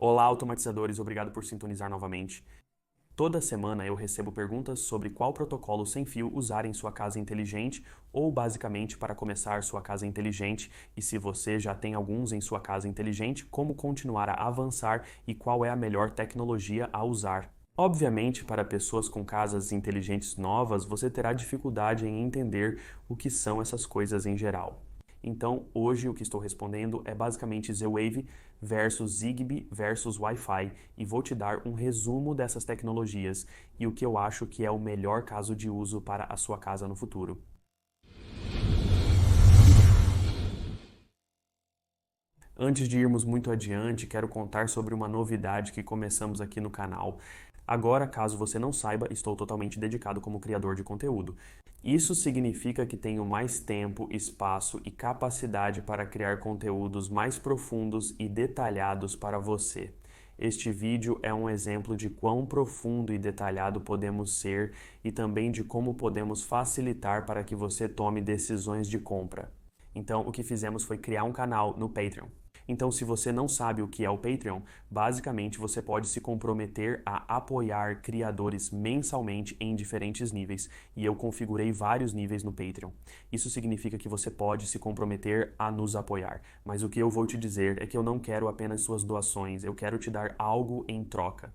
Olá, automatizadores, obrigado por sintonizar novamente. Toda semana eu recebo perguntas sobre qual protocolo sem fio usar em sua casa inteligente ou basicamente para começar sua casa inteligente, e se você já tem alguns em sua casa inteligente, como continuar a avançar e qual é a melhor tecnologia a usar. Obviamente, para pessoas com casas inteligentes novas, você terá dificuldade em entender o que são essas coisas em geral. Então, hoje o que estou respondendo é basicamente Z-Wave versus Zigbee versus Wi-Fi, e vou te dar um resumo dessas tecnologias e o que eu acho que é o melhor caso de uso para a sua casa no futuro. Antes de irmos muito adiante, quero contar sobre uma novidade que começamos aqui no canal. Agora, caso você não saiba, estou totalmente dedicado como criador de conteúdo. Isso significa que tenho mais tempo, espaço e capacidade para criar conteúdos mais profundos e detalhados para você. Este vídeo é um exemplo de quão profundo e detalhado podemos ser e também de como podemos facilitar para que você tome decisões de compra. Então, o que fizemos foi criar um canal no Patreon. Então, se você não sabe o que é o Patreon, basicamente você pode se comprometer a apoiar criadores mensalmente em diferentes níveis, e eu configurei vários níveis no Patreon. Isso significa que você pode se comprometer a nos apoiar, mas o que eu vou te dizer é que eu não quero apenas suas doações, eu quero te dar algo em troca.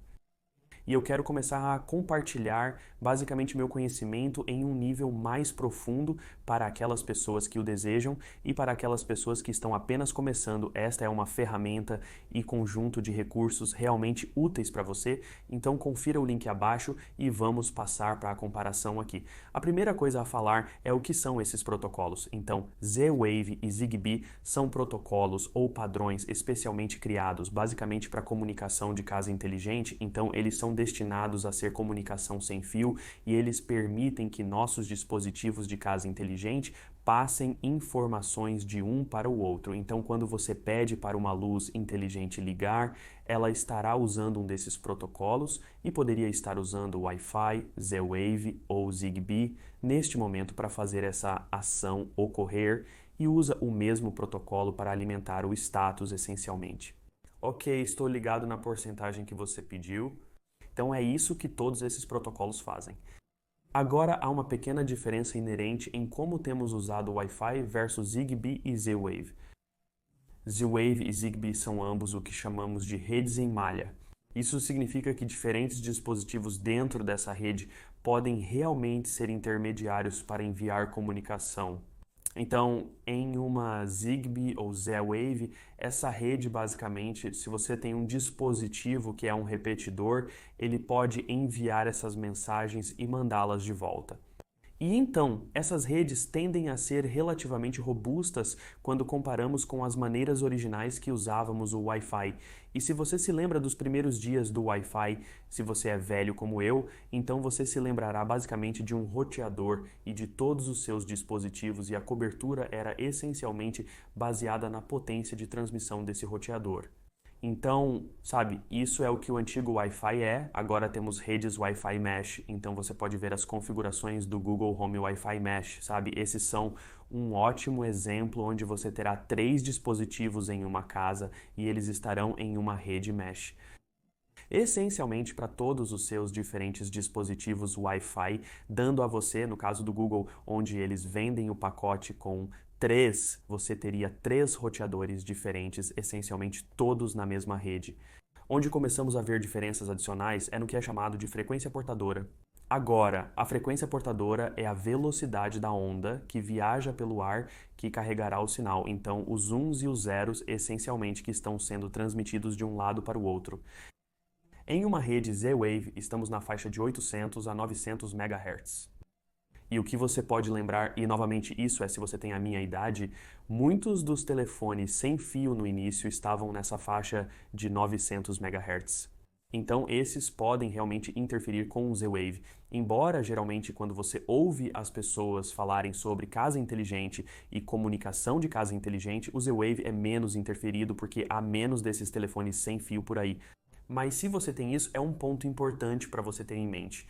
E eu quero começar a compartilhar basicamente meu conhecimento em um nível mais profundo para aquelas pessoas que o desejam e para aquelas pessoas que estão apenas começando. Esta é uma ferramenta e conjunto de recursos realmente úteis para você, então confira o link abaixo e vamos passar para a comparação aqui. A primeira coisa a falar é o que são esses protocolos. Então, Z-Wave e Zigbee são protocolos ou padrões especialmente criados basicamente para comunicação de casa inteligente, então eles são destinados a ser comunicação sem fio e eles permitem que nossos dispositivos de casa inteligente passem informações de um para o outro. Então, quando você pede para uma luz inteligente ligar, ela estará usando um desses protocolos e poderia estar usando Wi-Fi, Z-Wave ou Zigbee neste momento para fazer essa ação ocorrer, e usa o mesmo protocolo para alimentar o status essencialmente. Ok, estou ligado na porcentagem que você pediu. Então é isso que todos esses protocolos fazem. Agora há uma pequena diferença inerente em como temos usado o Wi-Fi versus Zigbee e Z-Wave. Z-Wave e Zigbee são ambos o que chamamos de redes em malha. Isso significa que diferentes dispositivos dentro dessa rede podem realmente ser intermediários para enviar comunicação. Então, em uma Zigbee ou Z-Wave, essa rede basicamente, se você tem um dispositivo que é um repetidor, ele pode enviar essas mensagens e mandá-las de volta. E então, essas redes tendem a ser relativamente robustas quando comparamos com as maneiras originais que usávamos o Wi-Fi. E se você se lembra dos primeiros dias do Wi-Fi, se você é velho como eu, então você se lembrará basicamente de um roteador e de todos os seus dispositivos, e a cobertura era essencialmente baseada na potência de transmissão desse roteador. Então, sabe, isso é o que o antigo Wi-Fi é. Agora temos redes Wi-Fi Mesh, então você pode ver as configurações do Google Home Wi-Fi Mesh, sabe? Esses são um ótimo exemplo onde você terá 3 dispositivos em uma casa e eles estarão em uma rede Mesh. Essencialmente para todos os seus diferentes dispositivos Wi-Fi, dando a você, no caso do Google, onde eles vendem o pacote com 3, você teria 3 roteadores diferentes, essencialmente todos na mesma rede. Onde começamos a ver diferenças adicionais é no que é chamado de frequência portadora. Agora, a frequência portadora é a velocidade da onda que viaja pelo ar que carregará o sinal. Então, os uns e os zeros, essencialmente, que estão sendo transmitidos de um lado para o outro. Em uma rede Z-Wave, estamos na faixa de 800 a 900 MHz. E o que você pode lembrar, e novamente isso é se você tem a minha idade, muitos dos telefones sem fio no início estavam nessa faixa de 900 MHz. Então esses podem realmente interferir com o Z-Wave. Embora geralmente quando você ouve as pessoas falarem sobre casa inteligente e comunicação de casa inteligente, o Z-Wave é menos interferido porque há menos desses telefones sem fio por aí. Mas se você tem isso, é um ponto importante para você ter em mente.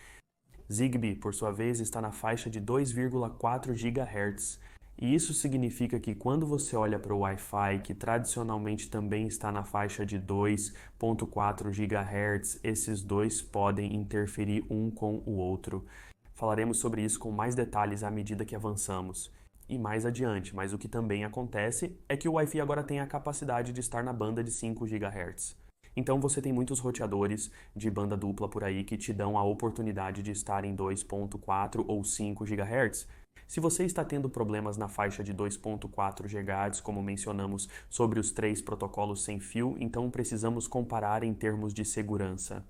Zigbee, por sua vez, está na faixa de 2,4 GHz. E isso significa que quando você olha para o Wi-Fi, que tradicionalmente também está na faixa de 2.4 GHz, esses dois podem interferir um com o outro. Falaremos sobre isso com mais detalhes à medida que avançamos e mais adiante, mas o que também acontece é que o Wi-Fi agora tem a capacidade de estar na banda de 5 GHz. Então você tem muitos roteadores de banda dupla por aí que te dão a oportunidade de estar em 2.4 ou 5 GHz. Se você está tendo problemas na faixa de 2.4 GHz, como mencionamos sobre os 3 protocolos sem fio, então precisamos comparar em termos de segurança.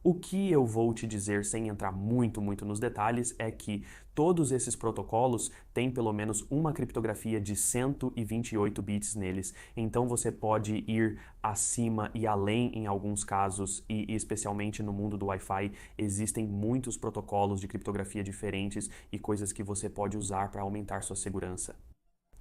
O que eu vou te dizer, sem entrar muito nos detalhes, é que todos esses protocolos têm pelo menos uma criptografia de 128 bits neles. Então você pode ir acima e além em alguns casos, e especialmente no mundo do Wi-Fi, existem muitos protocolos de criptografia diferentes e coisas que você pode usar para aumentar sua segurança.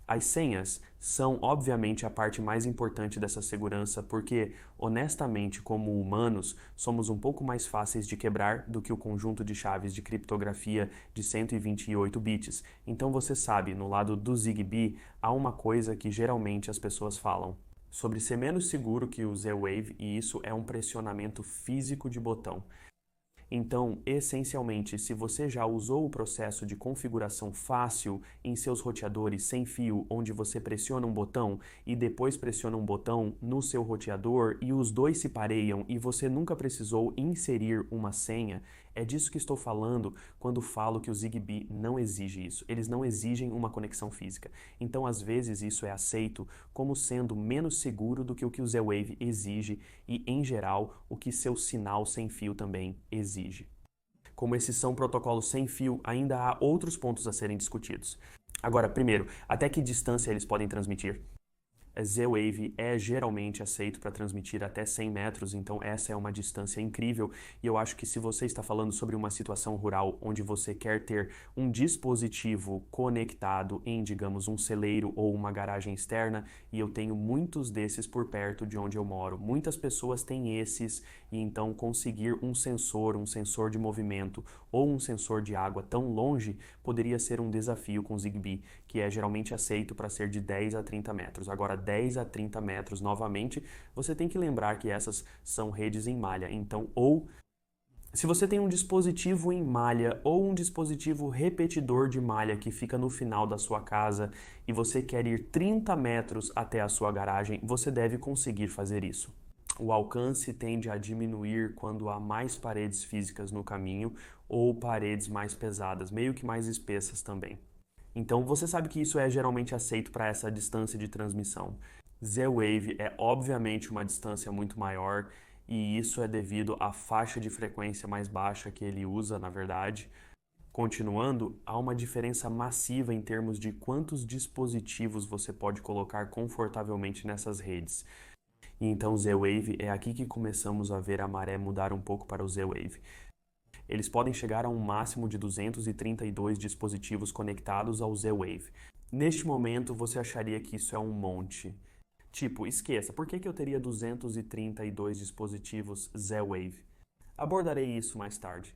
As senhas são, obviamente, a parte mais importante dessa segurança porque, honestamente, como humanos, somos um pouco mais fáceis de quebrar do que o conjunto de chaves de criptografia de 128 bits. Então você sabe, no lado do Zigbee, há uma coisa que geralmente as pessoas falam sobre ser menos seguro que o Z-Wave, e isso é um pressionamento físico de botão. Então, essencialmente, se você já usou o processo de configuração fácil em seus roteadores sem fio, onde você pressiona um botão e depois pressiona um botão no seu roteador e os dois se pareiam e você nunca precisou inserir uma senha, é disso que estou falando quando falo que o Zigbee não exige isso. Eles não exigem uma conexão física. Então, às vezes, isso é aceito como sendo menos seguro do que o Z-Wave exige e, em geral, o que seu sinal sem fio também exige. Como esses são protocolos sem fio, ainda há outros pontos a serem discutidos. Agora, primeiro, até que distância eles podem transmitir? Z-Wave é geralmente aceito para transmitir até 100 metros, então essa é uma distância incrível e eu acho que se você está falando sobre uma situação rural onde você quer ter um dispositivo conectado em, digamos, um celeiro ou uma garagem externa, e eu tenho muitos desses por perto de onde eu moro. Muitas pessoas têm esses e então conseguir um sensor de movimento ou um sensor de água tão longe poderia ser um desafio com Zigbee, que é geralmente aceito para ser de 10 a 30 metros. Agora, 10 a 30 metros, novamente, você tem que lembrar que essas são redes em malha. Então, ou se você tem um dispositivo em malha ou um dispositivo repetidor de malha que fica no final da sua casa e você quer ir 30 metros até a sua garagem, você deve conseguir fazer isso. O alcance tende a diminuir quando há mais paredes físicas no caminho ou paredes mais pesadas, meio que mais espessas também. Então você sabe que isso é geralmente aceito para essa distância de transmissão. Z-Wave é obviamente uma distância muito maior e isso é devido à faixa de frequência mais baixa que ele usa, na verdade. Continuando, há uma diferença massiva em termos de quantos dispositivos você pode colocar confortavelmente nessas redes. E então Z-Wave é aqui que começamos a ver a maré mudar um pouco para o Z-Wave. Eles podem chegar a um máximo de 232 dispositivos conectados ao Z-Wave. Neste momento, você acharia que isso é um monte. Tipo, esqueça, por que eu teria 232 dispositivos Z-Wave? Abordarei isso mais tarde.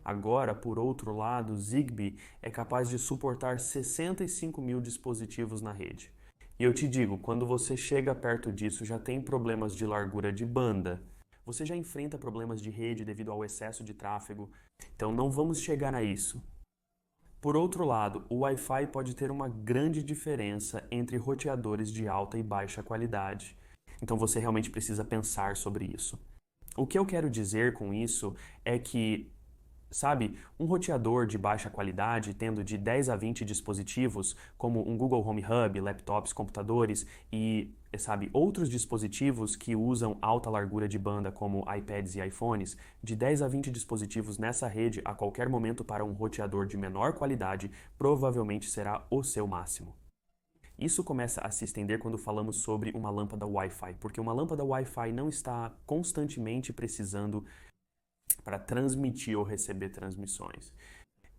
Agora, por outro lado, Zigbee é capaz de suportar 65 mil dispositivos na rede. E eu te digo, quando você chega perto disso, já tem problemas de largura de banda. Você já enfrenta problemas de rede devido ao excesso de tráfego, então não vamos chegar a isso. Por outro lado, o Wi-Fi pode ter uma grande diferença entre roteadores de alta e baixa qualidade, então você realmente precisa pensar sobre isso. O que eu quero dizer com isso é que, sabe, um roteador de baixa qualidade, tendo de 10 a 20 dispositivos, como um Google Home Hub, laptops, computadores e, sabe, outros dispositivos que usam alta largura de banda, como iPads e iPhones, de 10 a 20 dispositivos nessa rede a qualquer momento para um roteador de menor qualidade, provavelmente será o seu máximo. Isso começa a se estender quando falamos sobre uma lâmpada Wi-Fi, porque uma lâmpada Wi-Fi não está constantemente precisando para transmitir ou receber transmissões.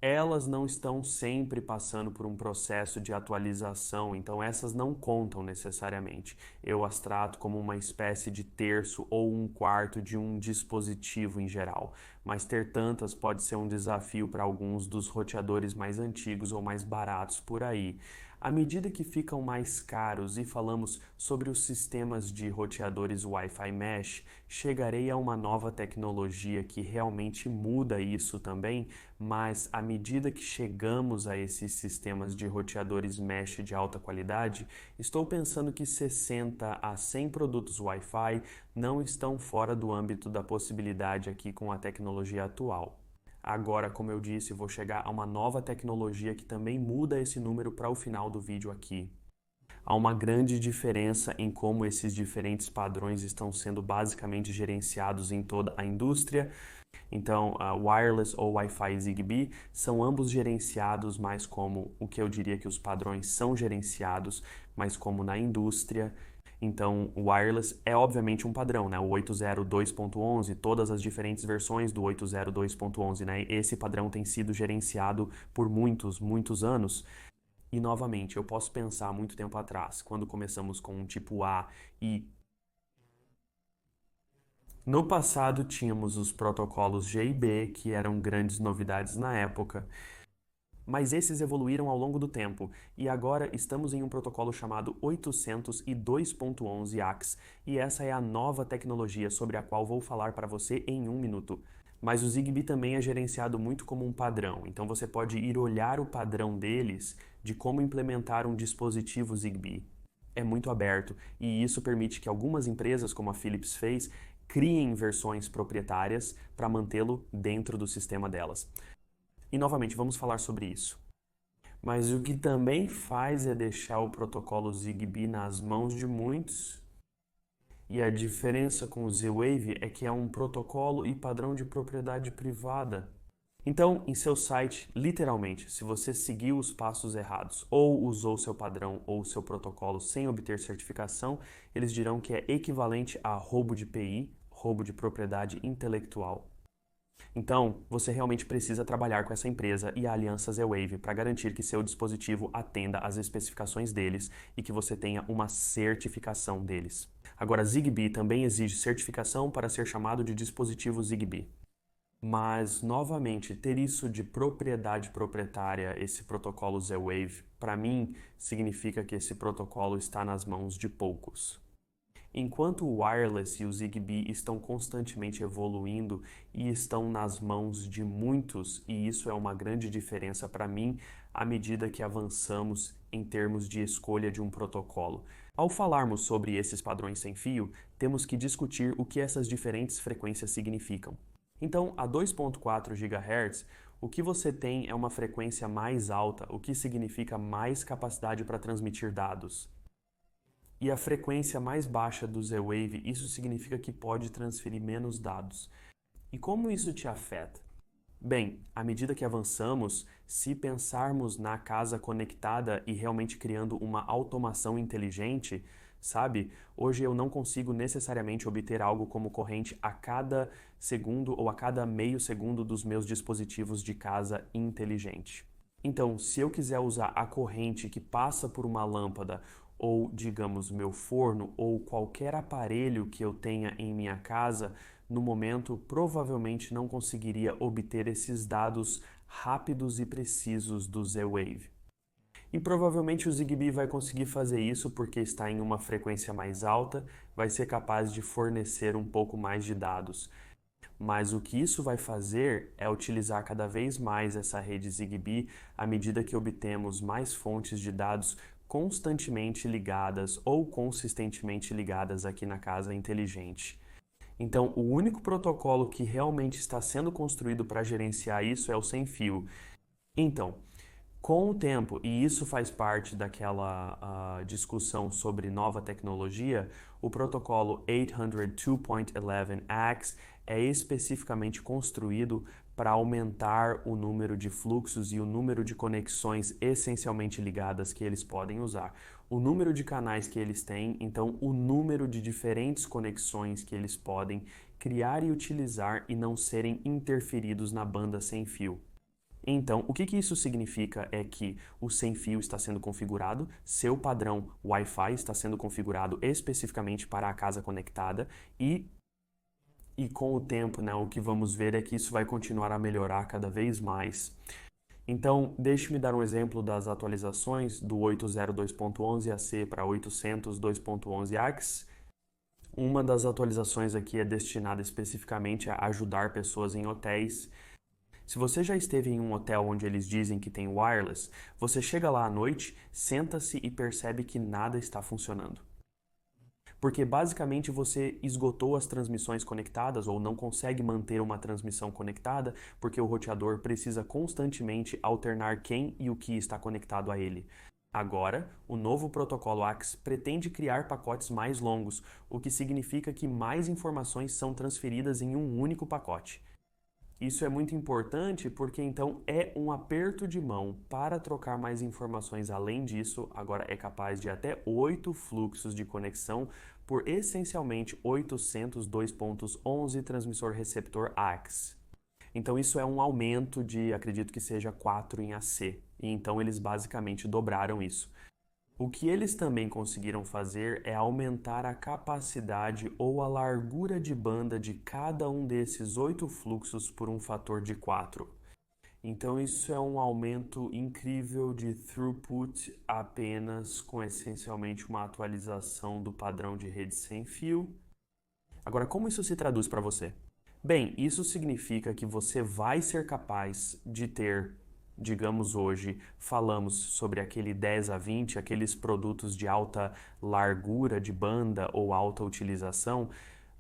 elas não estão sempre passando por um processo de atualização, então essas não contam necessariamente. Eu as trato como uma espécie de terço ou um quarto de um dispositivo em geral, mas ter tantas pode ser um desafio para alguns dos roteadores mais antigos ou mais baratos por aí. À medida que ficam mais caros e falamos sobre os sistemas de roteadores Wi-Fi Mesh, chegarei a uma nova tecnologia que realmente muda isso também, mas à medida que chegamos a esses sistemas de roteadores mesh de alta qualidade, estou pensando que 60 a 100 produtos Wi-Fi não estão fora do âmbito da possibilidade aqui com a tecnologia atual. Agora, como eu disse, vou chegar a uma nova tecnologia que também muda esse número para o final do vídeo aqui. Há uma grande diferença em como esses diferentes padrões estão sendo basicamente gerenciados em toda a indústria. Então, wireless ou Wi-Fi Zigbee são ambos gerenciados mais como o que eu diria que os padrões são gerenciados, mas como na indústria. Então, o wireless é obviamente um padrão, né? O 802.11, todas as diferentes versões do 802.11, né? Esse padrão tem sido gerenciado por muitos anos. E novamente, eu posso pensar muito tempo atrás, quando começamos com um tipo A e no passado tínhamos os protocolos G e B, que eram grandes novidades na época, mas esses evoluíram ao longo do tempo e agora estamos em um protocolo chamado 802.11ax e essa é a nova tecnologia sobre a qual vou falar para você em um minuto. Mas o Zigbee também é gerenciado muito como um padrão, então você pode ir olhar o padrão deles de como implementar um dispositivo Zigbee. É muito aberto e isso permite que algumas empresas, como a Philips fez, criem versões proprietárias para mantê-lo dentro do sistema delas. E novamente, vamos falar sobre isso. Mas o que também faz é deixar o protocolo Zigbee nas mãos de muitos. E a diferença com o Z-Wave é que é um protocolo e padrão de propriedade privada. Então, em seu site, literalmente, se você seguiu os passos errados ou usou seu padrão ou seu protocolo sem obter certificação, eles dirão que é equivalente a roubo de PI, roubo de propriedade intelectual. Então, você realmente precisa trabalhar com essa empresa e a aliança Z-Wave para garantir que seu dispositivo atenda às especificações deles e que você tenha uma certificação deles. Agora, Zigbee também exige certificação para ser chamado de dispositivo Zigbee. Mas, novamente, ter isso de propriedade proprietária, esse protocolo Z-Wave, para mim, significa que esse protocolo está nas mãos de poucos. Enquanto o wireless e o Zigbee estão constantemente evoluindo e estão nas mãos de muitos, e isso é uma grande diferença para mim à medida que avançamos em termos de escolha de um protocolo. Ao falarmos sobre esses padrões sem fio, temos que discutir o que essas diferentes frequências significam. Então, a 2.4 GHz, o que você tem é uma frequência mais alta, o que significa mais capacidade para transmitir dados. E a frequência mais baixa do Z-Wave, isso significa que pode transferir menos dados. E como isso te afeta? Bem, à medida que avançamos, se pensarmos na casa conectada e realmente criando uma automação inteligente, sabe? Hoje eu não consigo necessariamente obter algo como corrente a cada segundo ou a cada meio segundo dos meus dispositivos de casa inteligente. Então, se eu quiser usar a corrente que passa por uma lâmpada ou, digamos, meu forno ou qualquer aparelho que eu tenha em minha casa, no momento provavelmente não conseguiria obter esses dados rápidos e precisos do Z-Wave. E provavelmente o Zigbee vai conseguir fazer isso porque está em uma frequência mais alta, vai ser capaz de fornecer um pouco mais de dados. Mas o que isso vai fazer é utilizar cada vez mais essa rede Zigbee à medida que obtemos mais fontes de dados constantemente ligadas ou consistentemente ligadas aqui na casa inteligente. Então, o único protocolo que realmente está sendo construído para gerenciar isso é o sem fio. Então, com o tempo, e isso faz parte daquela discussão sobre nova tecnologia, o protocolo 802.11ax é especificamente construído para aumentar o número de fluxos e o número de conexões essencialmente ligadas que eles podem usar, o número de canais que eles têm, então o número de diferentes conexões que eles podem criar e utilizar e não serem interferidos na banda sem fio. Então, o que isso significa é que o sem fio está sendo configurado, seu padrão Wi-Fi está sendo configurado especificamente para a casa conectada e com o tempo, né, o que vamos ver é que isso vai continuar a melhorar cada vez mais. Então, deixe-me dar um exemplo das atualizações do 802.11 AC para 802.11 AX. Uma das atualizações aqui é destinada especificamente a ajudar pessoas em hotéis. Se você já esteve em um hotel onde eles dizem que tem wireless, você chega lá à noite, senta-se e percebe que nada está funcionando. Porque basicamente você esgotou as transmissões conectadas ou não consegue manter uma transmissão conectada porque o roteador precisa constantemente alternar quem e o que está conectado a ele. Agora, o novo protocolo AX pretende criar pacotes mais longos, o que significa que mais informações são transferidas em um único pacote. Isso é muito importante porque então é um aperto de mão para trocar mais informações. Além disso, agora é capaz de até 8 fluxos de conexão por essencialmente 802.11 transmissor receptor AX. Então isso é um aumento de, acredito que seja 4 em AC. E então eles basicamente dobraram isso. O que eles também conseguiram fazer é aumentar a capacidade ou a largura de banda de cada um desses 8 fluxos por um fator de 4. Então isso é um aumento incrível de throughput apenas com essencialmente uma atualização do padrão de rede sem fio. Agora, como isso se traduz para você? Bem, isso significa que você vai ser capaz de ter, digamos hoje, falamos sobre aquele 10 a 20, aqueles produtos de alta largura de banda ou alta utilização,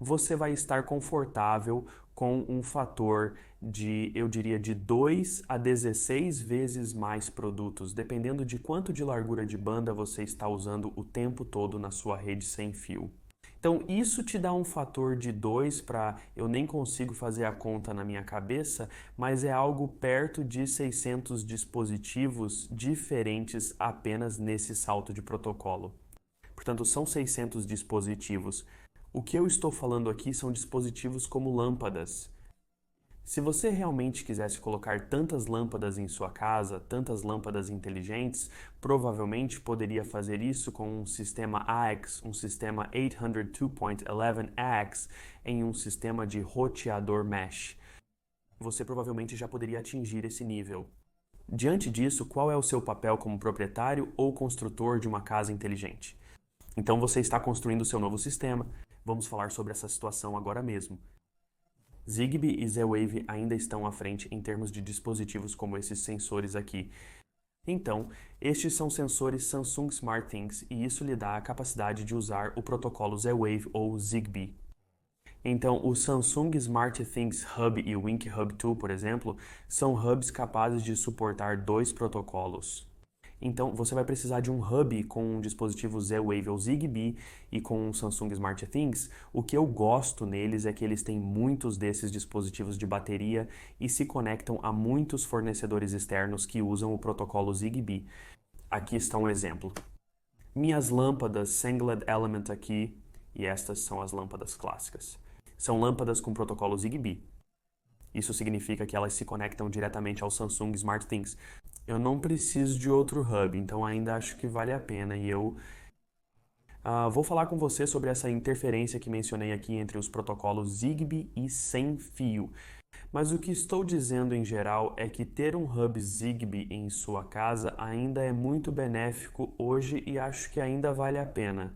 você vai estar confortável com um fator de, eu diria, de 2 a 16 vezes mais produtos, dependendo de quanto de largura de banda você está usando o tempo todo na sua rede sem fio. Então, isso te dá um fator de 2 para, eu nem consigo fazer a conta na minha cabeça, mas é algo perto de 600 dispositivos diferentes apenas nesse salto de protocolo. Portanto, são 600 dispositivos. O que eu estou falando aqui são dispositivos como lâmpadas. Se você realmente quisesse colocar tantas lâmpadas em sua casa, tantas lâmpadas inteligentes, provavelmente poderia fazer isso com um sistema AX, um sistema 802.11ax, em um sistema de roteador mesh. Você provavelmente já poderia atingir esse nível. Diante disso, qual é o seu papel como proprietário ou construtor de uma casa inteligente? Então você está construindo o seu novo sistema. Vamos falar sobre essa situação agora mesmo. Zigbee e Z-Wave ainda estão à frente em termos de dispositivos como esses sensores aqui. Então, estes são sensores Samsung SmartThings e isso lhe dá a capacidade de usar o protocolo Z-Wave ou Zigbee. Então, o Samsung SmartThings Hub e o Wink Hub 2, por exemplo, são hubs capazes de suportar 2 protocolos. Então, você vai precisar de um hub com um dispositivo Z-Wave ou Zigbee e com um Samsung SmartThings. O que eu gosto neles é que eles têm muitos desses dispositivos de bateria e se conectam a muitos fornecedores externos que usam o protocolo Zigbee. Aqui está um exemplo. Minhas lâmpadas Singlet Element aqui, e estas são as lâmpadas clássicas. São lâmpadas com protocolo Zigbee. Isso significa que elas se conectam diretamente ao Samsung SmartThings. Eu não preciso de outro hub, então ainda acho que vale a pena. E eu vou falar com você sobre essa interferência que mencionei aqui entre os protocolos Zigbee e sem fio. Mas o que estou dizendo em geral é que ter um hub Zigbee em sua casa ainda é muito benéfico hoje e acho que ainda vale a pena.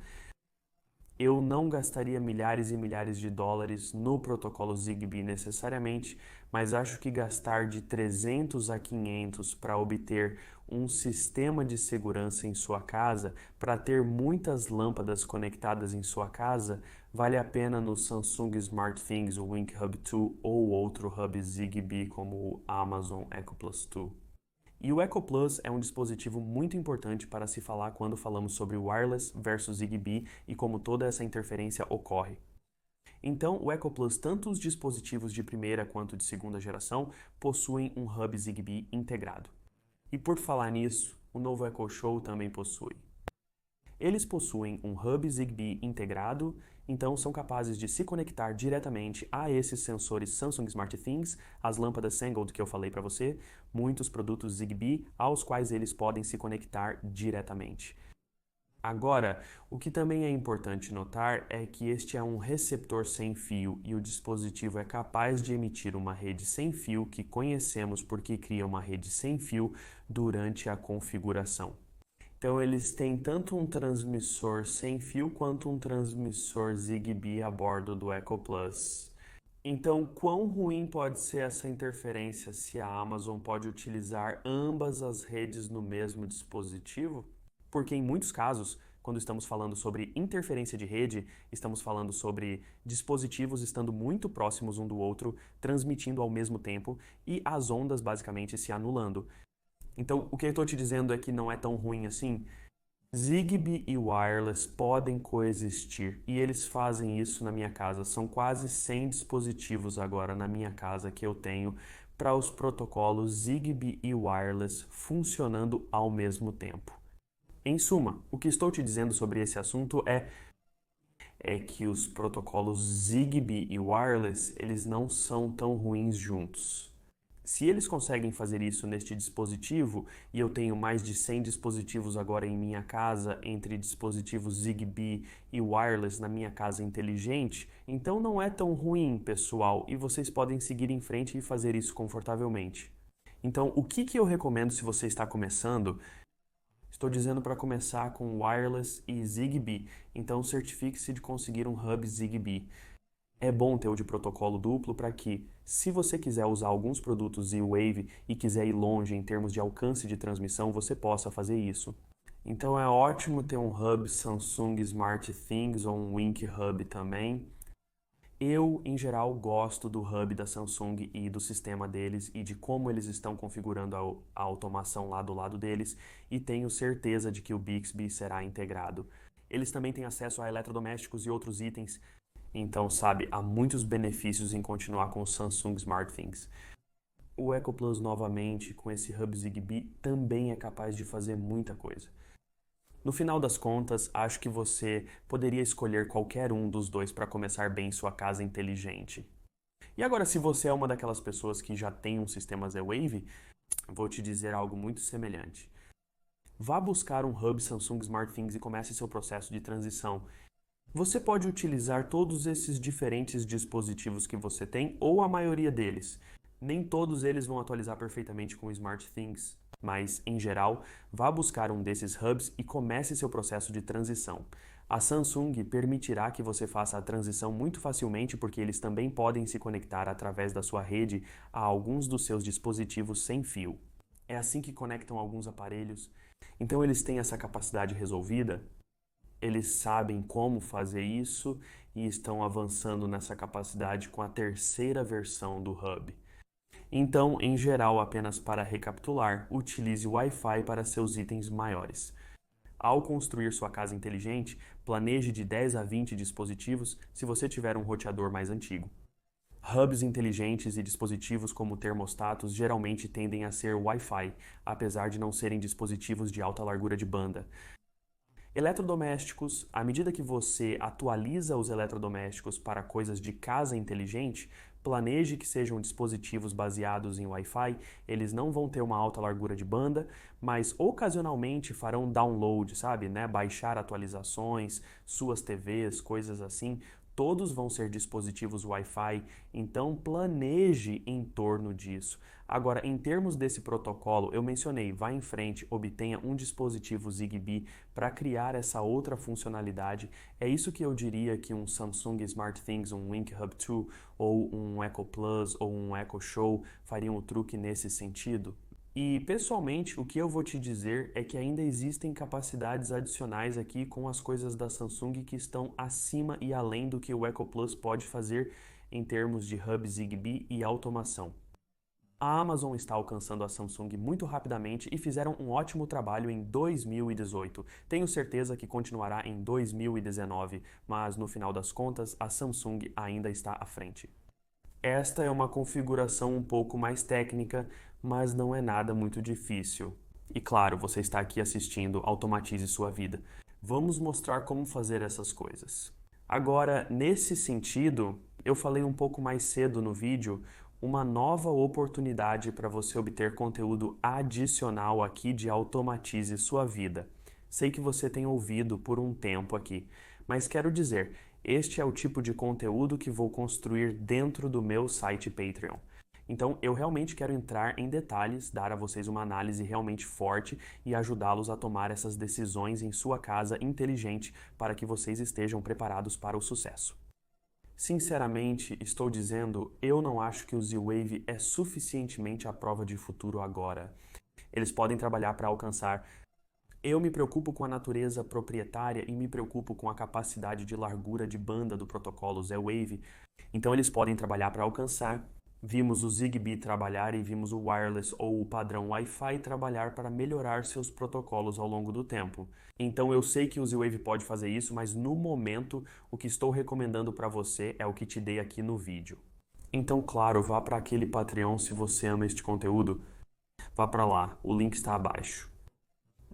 Eu não gastaria milhares e milhares de dólares no protocolo Zigbee necessariamente, mas acho que gastar de 300 a 500 para obter um sistema de segurança em sua casa, para ter muitas lâmpadas conectadas em sua casa, vale a pena no Samsung SmartThings, o Wink Hub 2 ou outro hub Zigbee como o Amazon Echo Plus 2. E o Echo Plus é um dispositivo muito importante para se falar quando falamos sobre wireless versus Zigbee e como toda essa interferência ocorre. Então, o Echo Plus, tanto os dispositivos de primeira quanto de segunda geração, possuem um hub Zigbee integrado. E por falar nisso, o novo Echo Show também possui. Eles possuem um hub Zigbee integrado então são capazes de se conectar diretamente a esses sensores Samsung SmartThings, as lâmpadas Sangold que eu falei para você, muitos produtos Zigbee aos quais eles podem se conectar diretamente. Agora, o que também é importante notar é que este é um receptor sem fio e o dispositivo é capaz de emitir uma rede sem fio que conhecemos porque cria uma rede sem fio durante a configuração. Então, eles têm tanto um transmissor sem fio quanto um transmissor Zigbee a bordo do Echo Plus. Então, quão ruim pode ser essa interferência se a Amazon pode utilizar ambas as redes no mesmo dispositivo? Porque em muitos casos, quando estamos falando sobre interferência de rede, estamos falando sobre dispositivos estando muito próximos um do outro, transmitindo ao mesmo tempo e as ondas basicamente se anulando. Então, o que eu estou te dizendo é que não é tão ruim assim. Zigbee e wireless podem coexistir e eles fazem isso na minha casa. São quase 100 dispositivos agora na minha casa que eu tenho para os protocolos Zigbee e wireless funcionando ao mesmo tempo. Em suma, o que estou te dizendo sobre esse assunto é que os protocolos Zigbee e wireless, eles não são tão ruins juntos. Se eles conseguem fazer isso neste dispositivo, e eu tenho mais de 100 dispositivos agora em minha casa, entre dispositivos Zigbee e wireless na minha casa inteligente, então não é tão ruim, pessoal, e vocês podem seguir em frente e fazer isso confortavelmente. Então, o que eu recomendo se você está começando? Estou dizendo para começar com wireless e Zigbee, então certifique-se de conseguir um hub Zigbee. É bom ter o de protocolo duplo para que, se você quiser usar alguns produtos Z-Wave e quiser ir longe em termos de alcance de transmissão, você possa fazer isso. Então é ótimo ter um hub Samsung SmartThings ou um Wink Hub também. Eu, em geral, gosto do hub da Samsung e do sistema deles e de como eles estão configurando a automação lá do lado deles e tenho certeza de que o Bixby será integrado. Eles também têm acesso a eletrodomésticos e outros itens, então, sabe, há muitos benefícios em continuar com o Samsung SmartThings. O Echo Plus, novamente, com esse hub Zigbee, também é capaz de fazer muita coisa. No final das contas, acho que você poderia escolher qualquer um dos dois para começar bem sua casa inteligente. E agora, se você é uma daquelas pessoas que já tem um sistema Z-Wave, vou te dizer algo muito semelhante. Vá buscar um hub Samsung SmartThings e comece seu processo de transição. Você pode utilizar todos esses diferentes dispositivos que você tem ou a maioria deles. Nem todos eles vão atualizar perfeitamente com o SmartThings, mas, em geral, vá buscar um desses hubs e comece seu processo de transição. A Samsung permitirá que você faça a transição muito facilmente porque eles também podem se conectar através da sua rede a alguns dos seus dispositivos sem fio. É assim que conectam alguns aparelhos. Então eles têm essa capacidade resolvida. Eles sabem como fazer isso e estão avançando nessa capacidade com a terceira versão do hub. Então, em geral, apenas para recapitular, utilize o Wi-Fi para seus itens maiores. Ao construir sua casa inteligente, planeje de 10 a 20 dispositivos se você tiver um roteador mais antigo. Hubs inteligentes e dispositivos como termostatos geralmente tendem a ser Wi-Fi, apesar de não serem dispositivos de alta largura de banda. Eletrodomésticos, à medida que você atualiza os eletrodomésticos para coisas de casa inteligente, planeje que sejam dispositivos baseados em Wi-Fi. Eles não vão ter uma alta largura de banda, mas ocasionalmente farão download, sabe, né? Baixar atualizações, suas TVs, coisas assim. Todos vão ser dispositivos Wi-Fi, então planeje em torno disso. Agora, em termos desse protocolo, eu mencionei, vá em frente, obtenha um dispositivo Zigbee para criar essa outra funcionalidade. É isso que eu diria que um Samsung SmartThings, um Wink Hub 2 ou um Echo Plus ou um Echo Show fariam o truque nesse sentido? E, pessoalmente, o que eu vou te dizer é que ainda existem capacidades adicionais aqui com as coisas da Samsung que estão acima e além do que o Echo Plus pode fazer em termos de hub Zigbee e automação. A Amazon está alcançando a Samsung muito rapidamente e fizeram um ótimo trabalho em 2018. Tenho certeza que continuará em 2019, mas no final das contas, a Samsung ainda está à frente. Esta é uma configuração um pouco mais técnica, mas não é nada muito difícil. E claro, você está aqui assistindo Automatize Sua Vida. Vamos mostrar como fazer essas coisas. Agora, nesse sentido, eu falei um pouco mais cedo no vídeo uma nova oportunidade para você obter conteúdo adicional aqui de Automatize Sua Vida. Sei que você tem ouvido por um tempo aqui, mas quero dizer, este é o tipo de conteúdo que vou construir dentro do meu site Patreon. Então, eu realmente quero entrar em detalhes, dar a vocês uma análise realmente forte e ajudá-los a tomar essas decisões em sua casa inteligente para que vocês estejam preparados para o sucesso. Sinceramente, estou dizendo, eu não acho que o Z-Wave é suficientemente à prova de futuro agora. Eles podem trabalhar para alcançar. Eu me preocupo com a natureza proprietária e me preocupo com a capacidade de largura de banda do protocolo Z-Wave. Então eles podem trabalhar para alcançar. Vimos o Zigbee trabalhar e vimos o wireless ou o padrão Wi-Fi trabalhar para melhorar seus protocolos ao longo do tempo. Então eu sei que o Z-Wave pode fazer isso, mas no momento o que estou recomendando para você é o que te dei aqui no vídeo. Então, claro, vá para aquele Patreon se você ama este conteúdo. Vá para lá, o link está abaixo.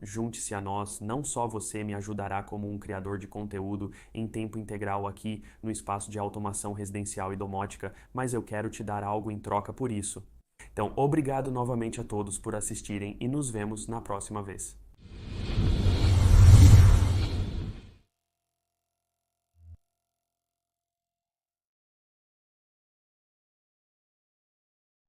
Junte-se a nós, não só você me ajudará como um criador de conteúdo em tempo integral aqui no espaço de automação residencial e domótica, mas eu quero te dar algo em troca por isso. Então, obrigado novamente a todos por assistirem e nos vemos na próxima vez.